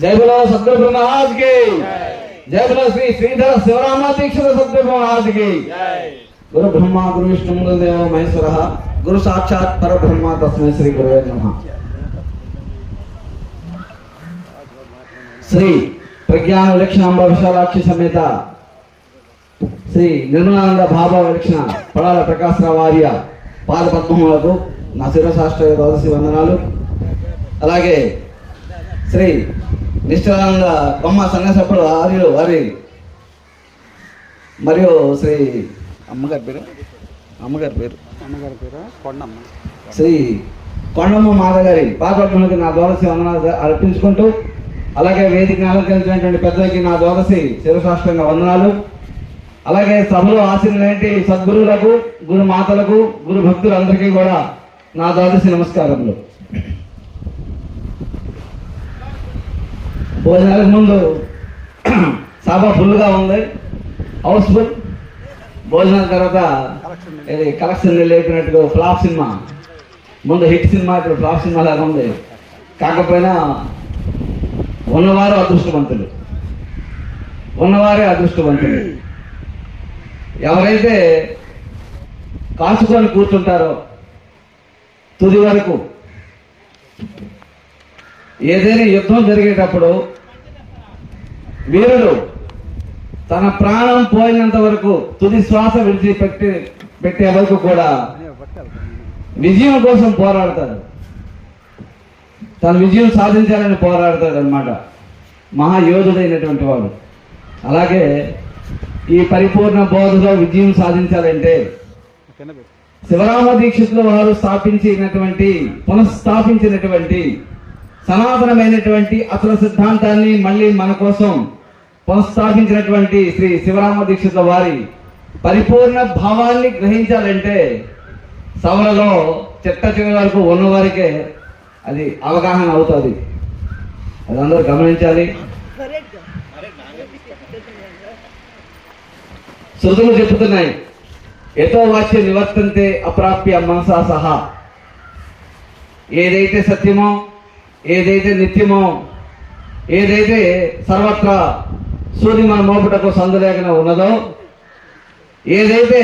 जय बोलो सतगुरु महाराज की जय बोलो श्री श्रीधर शिवराम दीक्षित सतगुरु महाराज की गुरु ब्रह्मा गुरु विष्णु गुरुदेव महेश्वरः गुरु साक्षात् परब्रह्म तस्मै श्री गुरुवे नमः। श्री प्रज्ञान विलक्षणांब विशालाक्षी समेत श्री निर्मलानंद भाव विलक्षण पड़ाల ప్రకాశరావు వారి పాద పద్మములకు నా శిరసాష్టాంగ ద్వాదశి వందనాలు। అలాగే శ్రీ నిష్ఠానంద బొమ్మ సన్యాసప్పుడు ఆర్యులు వారి మరియు శ్రీ అమ్మగారి పేరు కొండమ్మ శ్రీ కొండమ్మ మాధగారి పాదపద్మములకు నా ద్వాదశి వందనాలు అర్పించుకుంటూ, అలాగే వేదికను అలంకరించినటువంటి పెద్దలకి నా ద్వాదశి శిరసాష్టాంగ వందనాలు। అలాగే సభలో ఆశీనులైన సద్గురువులకు, గురు మాతలకు, గురు భక్తులందరికీ కూడా నా ద్వాదశి నమస్కారములు। భోజనాలకు ముందు సభ ఫుల్గా ఉంది, హౌస్ఫుల్। భోజనాల తర్వాత ఇది కలెక్షన్ లేపినట్టుగా ఫ్లాప్ సినిమా, ముందు హిట్ సినిమా ఇప్పుడు ఫ్లాప్ సినిమా లాగా ఉంది। కాకపోయినా ఉన్నవారు అదృష్టవంతులు, ఉన్నవారే అదృష్టవంతులు। ఎవరైతే కాచుకొని కూర్చుంటారో తుది వరకు, ఏదైనా యుద్ధం జరిగేటప్పుడు వీరుడు తన ప్రాణం పోయినంత వరకు, తుది శ్వాస పెట్టే వరకు కూడా విజయం కోసం పోరాడతాడు, తన విజయం సాధించాలని పోరాడతాడు అన్నమాట మహాయోధుడైనటువంటి వాడు। అలాగే ఈ పరిపూర్ణ బోధలో విజయం సాధించాలంటే శివరామ దీక్షితుల వారు పునఃస్థాపించినటువంటి సనాతనమైనటువంటి అసలు సిద్ధాంతాన్ని మళ్ళీ మన కోసం పునఃస్థాపించినటువంటి శ్రీ శివరామ దీక్షితుల వారి పరిపూర్ణ భావాన్ని గ్రహించాలంటే సభలలో చిట్ట చివరి వరకు ఉన్నవారికే అది అవగాహన అవుతుంది, అది అందరూ గమనించాలి। శృతులు చెబుతున్నాయి, ఎతో వాచ్య నివర్తంతే అప్రాప్య మనసా సహా। ఏదైతే సత్యమో, ఏదైతే నిత్యమో, ఏదైతే సర్వత్రా సూర్య మన మోపుటకు సందులేఖన ఉన్నదో, ఏదైతే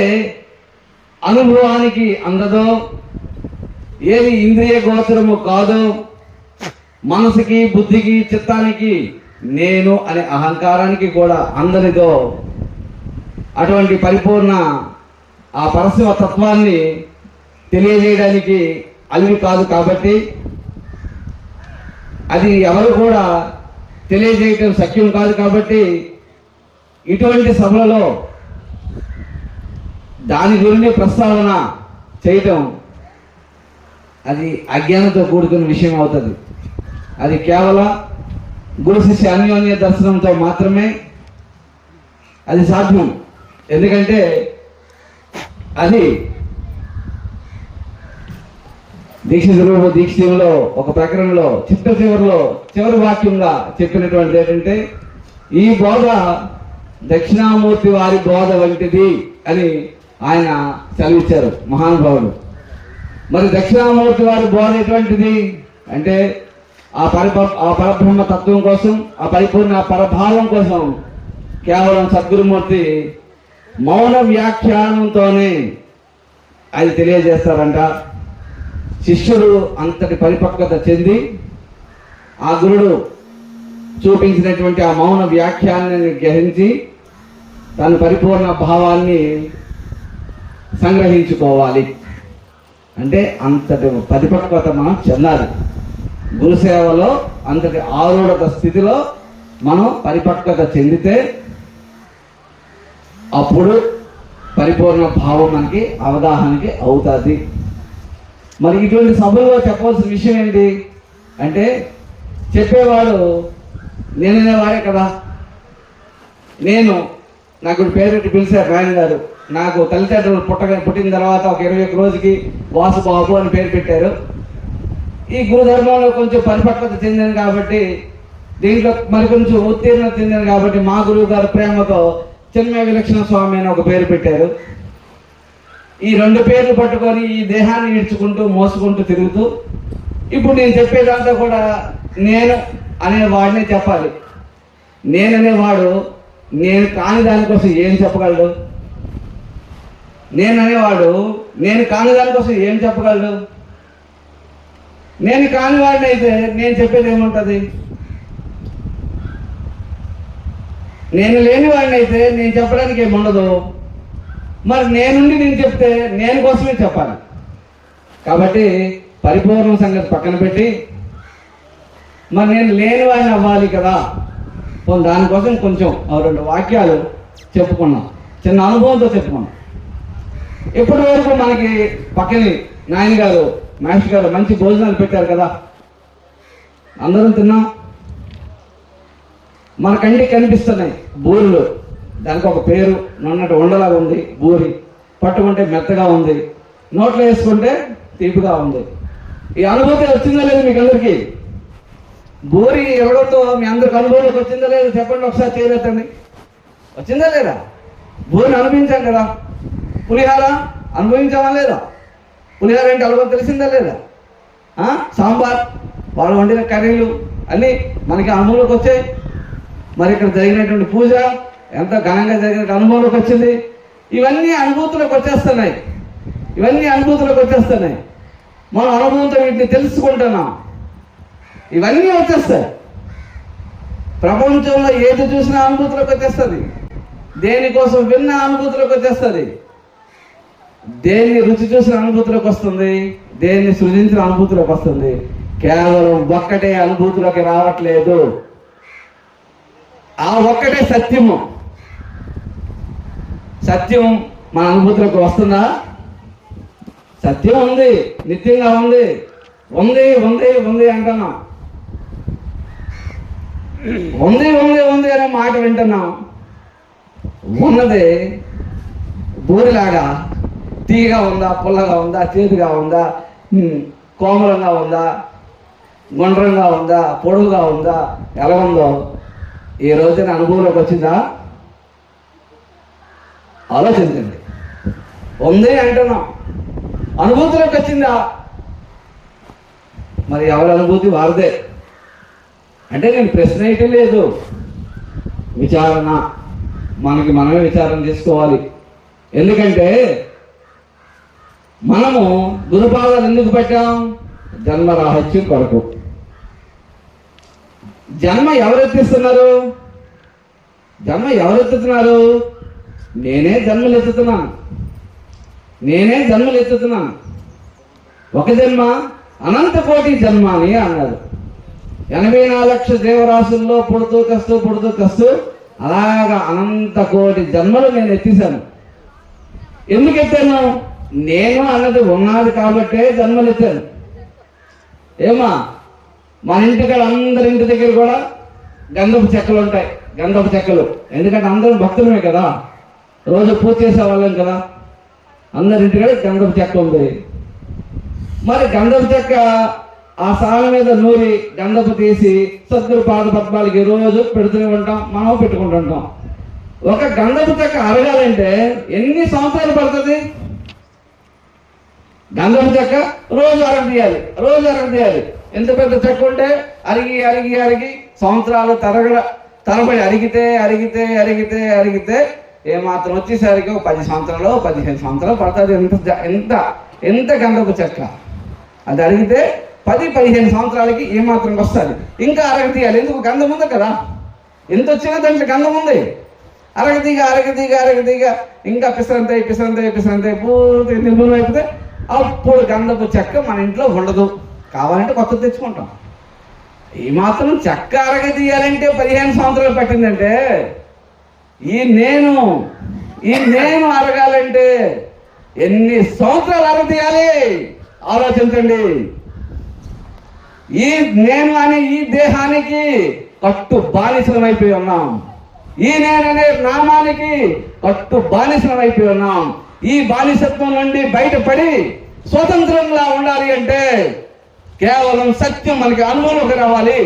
అనుభవానికి అందదో, ఏది ఇంద్రియ గోచరము కాదో, మనసుకి, బుద్ధికి, చిత్తానికి, నేను అనే అహంకారానికి కూడా అందరిదో అటువంటి పరిపూర్ణ ఆ పరశివ తత్వాన్ని తెలియజేయడానికి అలివి కాదు కాబట్టి, అది ఎవరు కూడా తెలియజేయటం శక్యం కాదు కాబట్టి, ఇటువంటి సభలలో దాని గురించి ప్రస్తావన చేయటం అది అజ్ఞానంతో కూడుకున్న విషయం అవుతుంది। అది కేవలం గురు శిష్య అన్యోన్య దర్శనంతో మాత్రమే అది సాధ్యం। ఎందుకంటే అది దీక్షలో ఒక ప్రకరణలో చివరి వాక్యంగా చెప్పినటువంటి ఏంటంటే, ఈ బోధ దక్షిణామూర్తి వారి బోధ వంటిది అని ఆయన సెలవిచ్చారు మహానుభావుడు। మరి దక్షిణామూర్తి వారి బోధ ఎటువంటిది అంటే, ఆ పరబ్రహ్మ తత్వం కోసం, ఆ పరిపూర్ణ పరభావం కోసం కేవలం సద్గురుమూర్తి మౌన వ్యాఖ్యానంతోనే అది తెలియజేస్తారంట। శిష్యుడు అంతటి పరిపక్వత చెంది ఆ గురుడు చూపించినటువంటి ఆ మౌన వ్యాఖ్యానాన్ని గ్రహించి తన పరిపూర్ణ భావాన్ని సంగ్రహించుకోవాలి। అంటే అంతటి పరిపక్వత మనం చెందాలి। గురుసేవలో అంతటి ఆరూఢత స్థితిలో మనం పరిపక్వత చెందితే అప్పుడు పరిపూర్ణ భావం మనకి అవగాహనకి అవుతుంది। మరి ఇటువంటి సభలో చెప్పవలసిన విషయం ఏంటి అంటే, చెప్పేవాడు నేననేవాడే కదా। నాకు పేరెట్టి పిలిచారు నాయన గారు, నాకు తల్లిదండ్రులు పుట్టిన తర్వాత ఒక 21 రోజుకి వాసుబాబు అని పేరు పెట్టారు। ఈ గురుధర్మంలో కొంచెం పరిపక్వత చెందాను కాబట్టి, దీంట్లో మరి కొంచెం ఉత్తీర్ణత చెందాను కాబట్టి మా గురువు గారు ప్రేమతో చిన్మయ విలక్షణ స్వామి అని ఒక పేరు పెట్టారు। ఈ 2 పేర్లు పట్టుకొని ఈ దేహాన్ని ఈడ్చుకుంటూ మోసుకుంటూ తిరుగుతూ, ఇప్పుడు నేను చెప్పేదంతా కూడా నేను అనేవాడినే చెప్పాలి. నేననేవాడు నేను కాని దానికోసం ఏం చెప్పగలడు? నేననేవాడు నేను కాని దానికోసం ఏం చెప్పగలడు? నేను కాని వాడిని అయితే నేను చెప్పేది ఏముంటుంది? నేను లేని వాడిని అయితే నేను చెప్పడానికి ఏముండదు. మరి నేనుండి నేను చెప్తే నేను కోసమే చెప్పాలి. కాబట్టి పరిపూర్ణ సంగతి పక్కన పెట్టి మరి నేను లేని వాడిని అవ్వాలి కదా, దానికోసం కొంచెం 2 వాక్యాలు చెప్పుకున్నాం, చిన్న అనుభవంతో చెప్పుకున్నాం. ఇప్పటి వరకు మనకి పక్కని నాయన గారు మాస్టర్ గారు మంచి భోజనాలు పెట్టారు కదా, అందరం తిన్నాం. మన కంటికి కనిపిస్తున్నాయి బూరెలు, దానికి ఒక పేరు, నన్నట్టు ఉండలాగా ఉంది బూరి, పట్టుకుంటే మెత్తగా ఉంది, నోట్లో వేసుకుంటే తీపిగా ఉంది. ఈ అనుభూతి వచ్చిందా లేదు మీకు అందరికీ? బూరి ఎవరితో మీ అందరికి అనుభవంలోకి వచ్చిందా లేదు చెప్పండి ఒకసారి, చేయలేదండి. వచ్చిందా లేదా? బూరిని అనుభవించాం కదా. పులిహార అనుభవించామా లేదా? పులిహార అంటే అనుభవం తెలిసిందా లేదా? సాంబార్, వాళ్ళు వండిన కర్రీలు అన్నీ మనకి అనుభవంలోకి వచ్చాయి. మరి ఇక్కడ జరిగినటువంటి పూజ ఎంత ఘనంగా జరిగిన అనుభవంలోకి వచ్చింది. ఇవన్నీ అనుభూతులకు వచ్చేస్తున్నాయి, ఇవన్నీ అనుభూతులకు వచ్చేస్తున్నాయి. మనం అనుభవంతో వీటిని తెలుసుకుంటున్నాం, ఇవన్నీ వచ్చేస్తాయి. ప్రపంచంలో ఏది చూసినా అనుభూతులకు వచ్చేస్తుంది, దేనికోసం విన్న అనుభూతులకు వచ్చేస్తుంది, దేన్ని రుచి చూసిన అనుభూతులకు వస్తుంది, దేన్ని సృజించిన అనుభూతులకు వస్తుంది. కేవలం ఒక్కటే అనుభూతులకు రావట్లేదు, ఆ ఒక్కటే సత్యము. సత్యం మన అనుభూతులకు వస్తుందా? సత్యం ఉంది, నిత్యంగా ఉంది, ఉంది ఉంది ఉంది అంటున్నాం, ఉంది ఉంది ఉంది అనే మాట వింటున్నాం. ఉన్నది బూరిలాగా తీయగా ఉందా, పుల్లగా ఉందా, చేదుగా ఉందా, కోమలంగా ఉందా, గుండ్రంగా ఉందా, పొడుగుగా ఉందా, ఎలా ఉందో ఈ రోజున అనుభవంలోకి వచ్చిందా? ఆలోచించండి. ఉంది అంటున్నాం, అనుభూతిలోకి వచ్చిందా? మరి ఎవరి అనుభూతి వారిదే. అంటే నేను ప్రశ్న వేయటం లేదు, విచారణ, మనకి మనమే విచారణ చేసుకోవాలి. ఎందుకంటే మనము గురుపాదాలు ఎందుకు పెట్టాం? జన్మ రాహత్యం కొరకు. జన్మ ఎవరెత్తిస్తున్నారు? జన్మ ఎవరెత్తుతున్నారు? నేనే జన్మలు ఎత్తుతున్నాను, నేనే జన్మలు ఎత్తుతున్నాను. ఒక జన్మ అనంత కోటి జన్మ అని అన్నారు. 84 లక్షల జీవరాశుల్లో పుడుతూ కస్తూ అలాగా అనంత కోటి జన్మలు నేను ఎత్తేసాను. ఎందుకు ఎత్తాను? నేను అన్నది ఉన్నది కాబట్టే జన్మలు ఎత్తాను. ఏమా, మన ఇంటికాడ అందరి ఇంటి దగ్గర కూడా గంధపు చెక్కలు ఉంటాయి, గంధపు చెక్కలు. ఎందుకంటే అందరం భక్తులమే కదా, రోజు పూజ చేసేవాళ్ళం కదా, అందరింటికాడ గంధపు చెక్క ఉంది. మరి గంధపు చెక్క ఆ సాల మీద నూరి గంధపు తీసి సద్గురు పాద పద్మాలకి రోజు పెడుతూనే ఉంటాం, మనం పెట్టుకుంటుంటాం. ఒక గంధపు చెక్క అరగాలంటే ఎన్ని సంవత్సరాలు పడుతుంది? గంధపు చెక్క రోజు అరగదీయాలి, రోజు అరగదీయాలి. ఎంత పెద్ద చెక్క ఉంటే అరిగి అరిగి అరిగి సంవత్సరాలు తరబడి అరిగితే ఏమాత్రం వచ్చేసరికి 10 సంవత్సరాలు 15 సంవత్సరాలు పడుతుంది. ఎంత గంధపు చెక్క అది అరిగితే 10-15 సంవత్సరాలకి ఏమాత్రం వస్తుంది. ఇంకా అరగదీయాలి, ఎందుకు? గంధం ఉంది కదా, ఎంత వచ్చినా దాంట్లో గంధం ఉంది. అరగదీగా ఇంకా పిసరంతాయి పూర్తి నిర్మూలన అయిపోతే అప్పుడు గంధపు చెక్క మన ఇంట్లో ఉండదు. కావాలంటే కొత్త తెచ్చుకుంటాం. ఈ మాత్రం చెక్క అరగదీయాలంటే 15 సంవత్సరాలు పట్టిందంటే ఈ నేను అరగాలంటే ఎన్ని సంవత్సరాలు అరగదీయాలి? ఆలోచించండి. ఈ నేను అనే ఈ దేహానికి కట్టు బానిసలం అయిపోయి ఉన్నాం, ఈ నేననే నామానికి కట్టు బానిసలం అయిపోయి ఉన్నాం. ఈ బానిసత్వం నుండి బయటపడి స్వతంత్రంగా ఉండాలి అంటే కేవలం సత్యం మనకి అనుభవంలోకి రావాలి,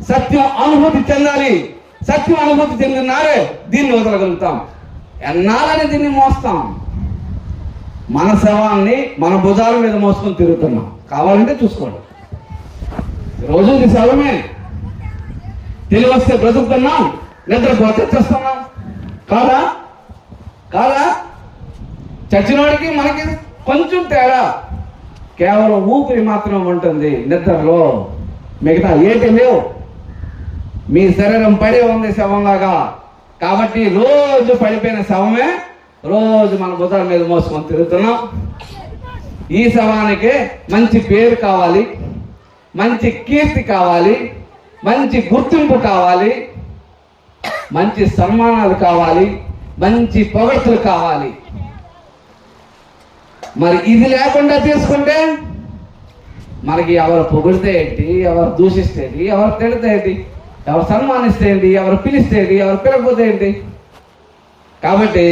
సత్యం అనుభూతి చెందాలి. సత్యం అనుభూతి చెందినారే దీన్ని వదలగలుగుతాం. ఎన్నాళ్ళని దీన్ని మోస్తాం? మన శవాన్ని మన భుజాల మీద మోసుకొని తిరుగుతున్నాం. కావాలంటే చూసుకోండి, రోజు ఇది శవమే, తెలివస్తే బ్రతుకుతున్నాం, నిద్రపోతే చేస్తున్నాం. కాదా? కాదా? చచ్చినోడికి మనకి కొంచెం తేడా, కేవలం ఊపిరి మాత్రం ఉంటుంది నిద్రలో, మిగతా ఏంటి లేవు. మీ శరీరం పడి ఉంది శవంలాగా. కాబట్టి రోజు పడిపోయిన శవమే రోజు మన భుజాల మీద మోసుకొని తిరుగుతున్నాం. ఈ శవానికి మంచి పేరు కావాలి, మంచి కీర్తి కావాలి, మంచి గుర్తింపు కావాలి, మంచి సన్మానాలు కావాలి, మంచి పొగడ్తలు కావాలి. మరి ఇది లేకుండా తీసుకుంటే మనకి ఎవరు పొగిడితే ఏంటి, ఎవరు దూషిస్తే ఏంటి, ఎవరు తిడితే ఏంటి, ఎవరు సన్మానిస్తే ఏంటి, ఎవరు పిలిస్తే ఏంటి, ఎవరు పిలకపోతే ఏంటి. కాబట్టి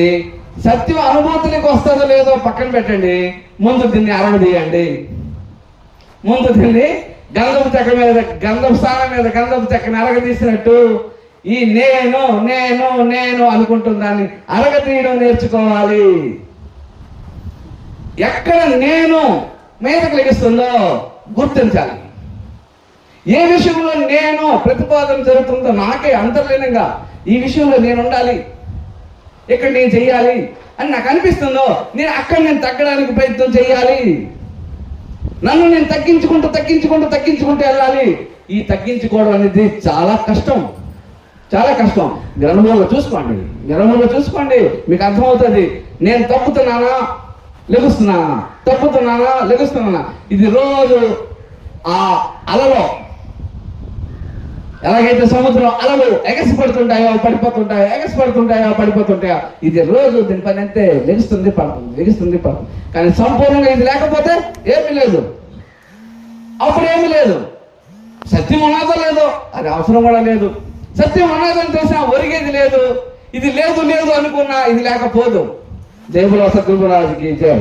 సత్యం అనుభూతులకు వస్తుందో లేదో పక్కన పెట్టండి, ముందు దీన్ని అరగదీయండి. ముందు దీన్ని గంధపు చెక్క మీద, గంధపు స్థానం మీద గంధపు చెక్కని అరగదీసినట్టు ఈ నేను నేను నేను అనుకుంటుందాన్ని అరగదీయడం నేర్చుకోవాలి. ఎక్కడ నేను మీదకు లెగిస్తుందో గుర్తించాలి. ఏ విషయంలో నేను ప్రతిపాదన జరుగుతుందో నాకే అంతర్లీనంగా ఈ విషయంలో నేను ఉండాలి, ఇక్కడ నేను చెయ్యాలి అని నాకు అనిపిస్తుందో నేను తగ్గడానికి ప్రయత్నం చేయాలి. నన్ను నేను తగ్గించుకుంటూ వెళ్ళాలి. ఈ తగ్గించుకోవడం అనేది చాలా కష్టం, చాలా కష్టం. గ్రంథంలో చూసుకోండి, మీకు అర్థమవుతుంది. నేను తప్పుతున్నానా లెగుస్తున్నానా. ఇది రోజు ఆ అలలో ఎలాగైతే సముద్రం అలలు ఎగసిపడుతుంటాయో పడిపోతుంటాయో, ఇది రోజు దీని పని అంతే, లెగుస్తుంది పడుతుంది. కానీ సంపూర్ణంగా ఇది లేకపోతే ఏమీ లేదు, అప్పుడు ఏమీ లేదు. సత్యం ఉన్నదో లేదో అది అవసరం కూడా లేదు. సత్యం ఉన్నదని తెలిసినా ఒరిగేది లేదు. ఇది లేదు అనుకున్నా ఇది లేకపోదు. జయబుల సద్గురురాజుకి జయ.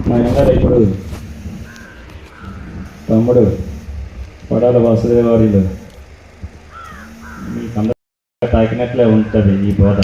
మా అందరూ ఇప్పుడు తమ్ముడు పడాల వాసుదేవారిలో మీకు అందరూ తాకినట్లే ఉంటుంది ఈ బోధ.